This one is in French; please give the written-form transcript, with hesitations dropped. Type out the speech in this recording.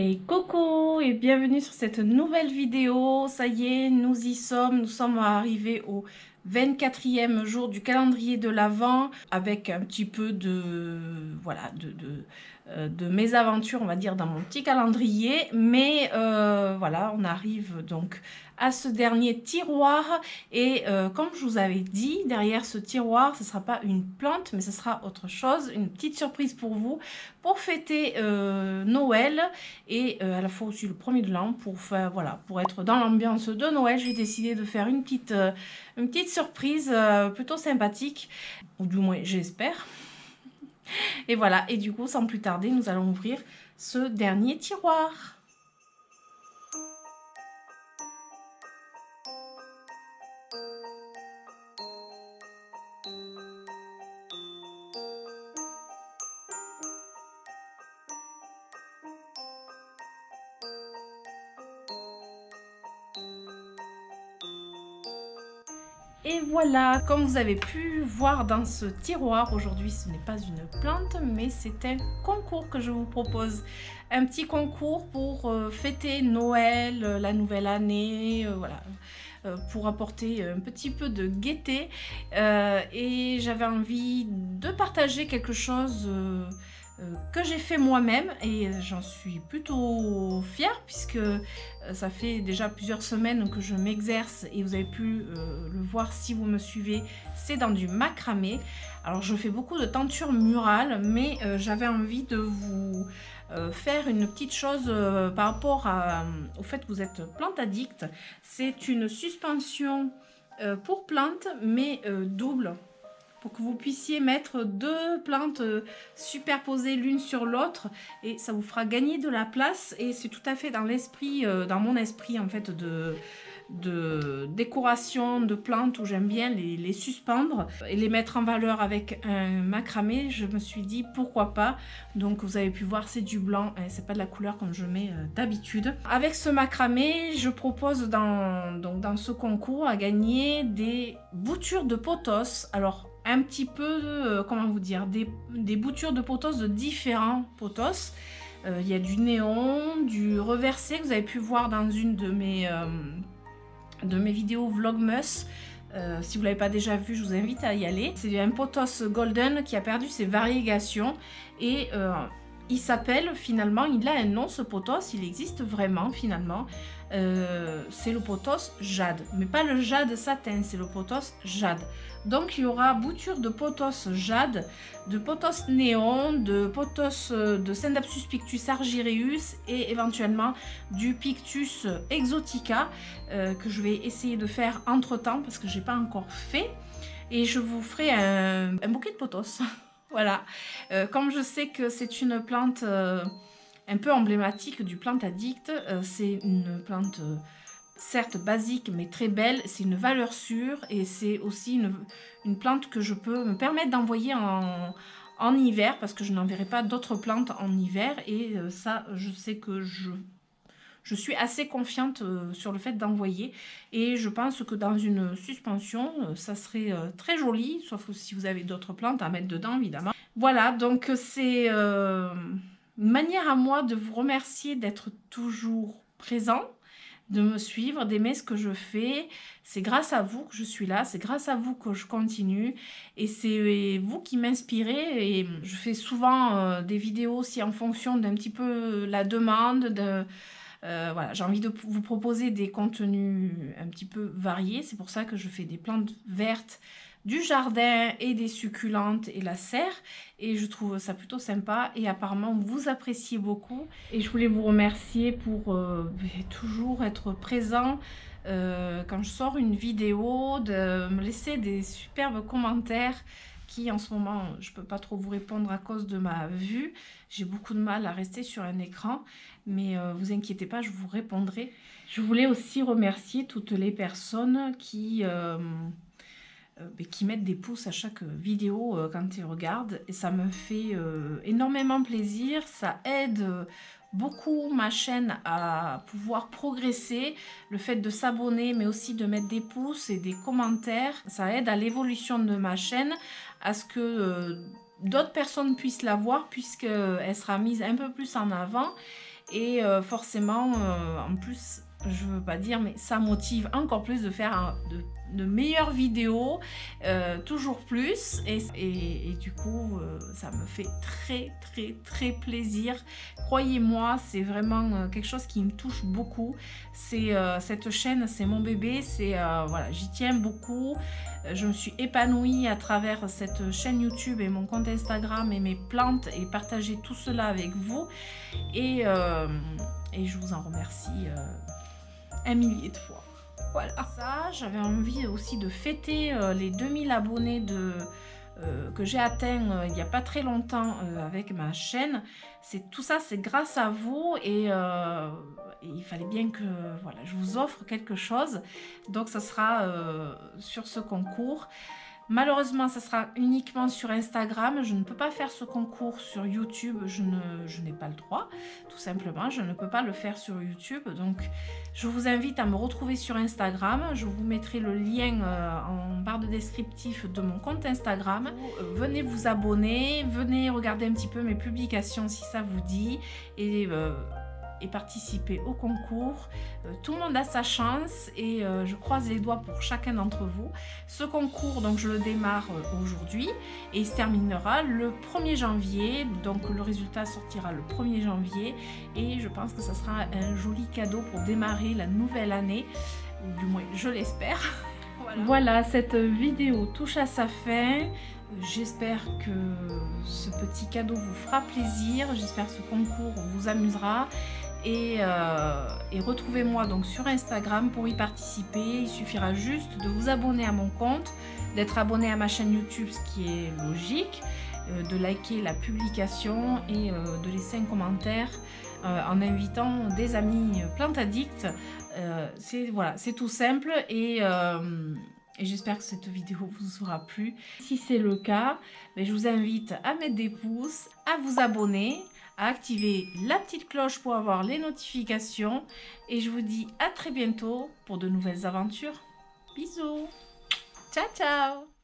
Et coucou et bienvenue sur cette nouvelle vidéo. Ça y est, nous y sommes. Nous sommes arrivés au 24e jour du calendrier de l'Avent avec un petit peu de voilà de mésaventures, on va dire, dans mon petit calendrier. Mais voilà, on arrive donc à ce dernier tiroir et comme je vous avais dit, derrière ce tiroir, ce ne sera pas une plante, mais ce sera autre chose, une petite surprise pour vous, pour fêter Noël et à la fois aussi le premier de l'an pour faire, voilà, pour être dans l'ambiance de Noël. J'ai décidé de faire une petite surprise plutôt sympathique, ou du moins j'espère. Et voilà, et du coup sans plus tarder, nous allons ouvrir ce dernier tiroir. Et voilà, comme vous avez pu voir dans ce tiroir, aujourd'hui ce n'est pas une plante, mais c'est un concours que je vous propose. Un petit concours pour fêter Noël, la nouvelle année, voilà, pour apporter un petit peu de gaieté. Et j'avais envie de partager quelque chose que j'ai fait moi-même et j'en suis plutôt fière puisque ça fait déjà plusieurs semaines que je m'exerce et vous avez pu le voir si vous me suivez, c'est dans du macramé. Alors je fais beaucoup de tentures murales, mais j'avais envie de vous faire une petite chose par rapport au fait que vous êtes plante addict. C'est une suspension pour plantes mais double, pour que vous puissiez mettre deux plantes superposées l'une sur l'autre et ça vous fera gagner de la place. Et c'est tout à fait dans l'esprit, dans mon esprit en fait de décoration de plantes où j'aime bien les suspendre et les mettre en valeur avec un macramé. Je me suis dit pourquoi pas. Donc vous avez pu voir, c'est du blanc, hein, c'est pas de la couleur comme je mets d'habitude. Avec ce macramé, je propose dans ce concours à gagner des boutures de pothos. Alors un petit peu, comment vous dire, des boutures de pothos de différents pothos. Il y a du néon, du reversé que vous avez pu voir dans une de mes vidéos Vlogmas. Si vous ne l'avez pas déjà vu, je vous invite à y aller. C'est un pothos golden qui a perdu ses variégations et il s'appelle finalement, il a un nom ce pothos, il existe vraiment finalement. C'est le pothos jade, mais pas le jade satin, c'est le pothos jade. Donc il y aura bouture de pothos jade, de pothos néon, de pothos de Scindapsus pictus argyreus et éventuellement du Pictus exotica que je vais essayer de faire entre temps parce que j'ai pas encore fait. Et je vous ferai un bouquet de pothos. Voilà, comme je sais que c'est une plante un peu emblématique du plante addict, c'est une plante certes basique mais très belle, c'est une valeur sûre et c'est aussi une plante que je peux me permettre d'envoyer en hiver parce que je n'enverrai pas d'autres plantes en hiver et ça je sais que je suis assez confiante sur le fait d'envoyer et je pense que dans une suspension, ça serait très joli, sauf si vous avez d'autres plantes à mettre dedans évidemment. Voilà, donc c'est une manière à moi de vous remercier d'être toujours présent, de me suivre, d'aimer ce que je fais. C'est grâce à vous que je suis là, c'est grâce à vous que je continue et c'est vous qui m'inspirez. Et je fais souvent des vidéos aussi en fonction d'un petit peu la demande, voilà, j'ai envie de vous proposer des contenus un petit peu variés. C'est pour ça que je fais des plantes vertes, du jardin et des succulentes et la serre. Et je trouve ça plutôt sympa et apparemment vous appréciez beaucoup. Et je voulais vous remercier pour toujours être présent quand je sors une vidéo, de me laisser des superbes commentaires qui en ce moment je peux pas trop vous répondre à cause de ma vue. J'ai beaucoup de mal à rester sur un écran, mais vous inquiétez pas, je vous répondrai. Je voulais aussi remercier toutes les personnes qui mettent des pouces à chaque vidéo quand ils regardent et ça me fait énormément plaisir. Ça aide beaucoup ma chaîne à pouvoir progresser. Le fait de s'abonner mais aussi de mettre des pouces et des commentaires, ça aide à l'évolution de ma chaîne, à ce que d'autres personnes puissent la voir puisqu'elle sera mise un peu plus en avant. Et forcément, en plus, je veux pas dire, mais ça motive encore plus de faire de meilleures vidéos, toujours plus. Et du coup, ça me fait très plaisir. Croyez-moi, c'est vraiment quelque chose qui me touche beaucoup. C'est cette chaîne, c'est mon bébé. C'est voilà, j'y tiens beaucoup. Je me suis épanouie à travers cette chaîne YouTube et mon compte Instagram et mes plantes et partager tout cela avec vous. Et je vous en remercie un millier de fois. Voilà. Ça, j'avais envie aussi de fêter les 2000 abonnés que j'ai atteint il n'y a pas très longtemps avec ma chaîne. Tout ça, c'est grâce à vous et il fallait bien que voilà, je vous offre quelque chose. Donc, ça sera sur ce concours. Malheureusement, ça sera uniquement sur Instagram. Je ne peux pas faire ce concours sur YouTube. Je n'ai pas le droit, tout simplement. Je ne peux pas le faire sur YouTube. Donc, je vous invite à me retrouver sur Instagram. Je vous mettrai le lien en barre de descriptif de mon compte Instagram. Venez vous abonner. Venez regarder un petit peu mes publications si ça vous dit. Et participer au concours. Tout le monde a sa chance et je croise les doigts pour chacun d'entre vous. Ce concours, donc je le démarre aujourd'hui et il se terminera le 1er janvier. Donc le résultat sortira le 1er janvier et je pense que ça sera un joli cadeau pour démarrer la nouvelle année, ou du moins je l'espère. Voilà, cette vidéo touche à sa fin. J'espère que ce petit cadeau vous fera plaisir. J'espère que ce concours vous amusera. Et retrouvez-moi donc sur Instagram pour y participer. Il suffira juste de vous abonner à mon compte, d'être abonné à ma chaîne YouTube, ce qui est logique, de liker la publication et de laisser un commentaire en invitant des amis plantes addicts. C'est tout simple et j'espère que cette vidéo vous aura plu. Si c'est le cas, je vous invite à mettre des pouces, à vous abonner, à activer la petite cloche pour avoir les notifications. Et je vous dis à très bientôt pour de nouvelles aventures. Bisous. Ciao, ciao.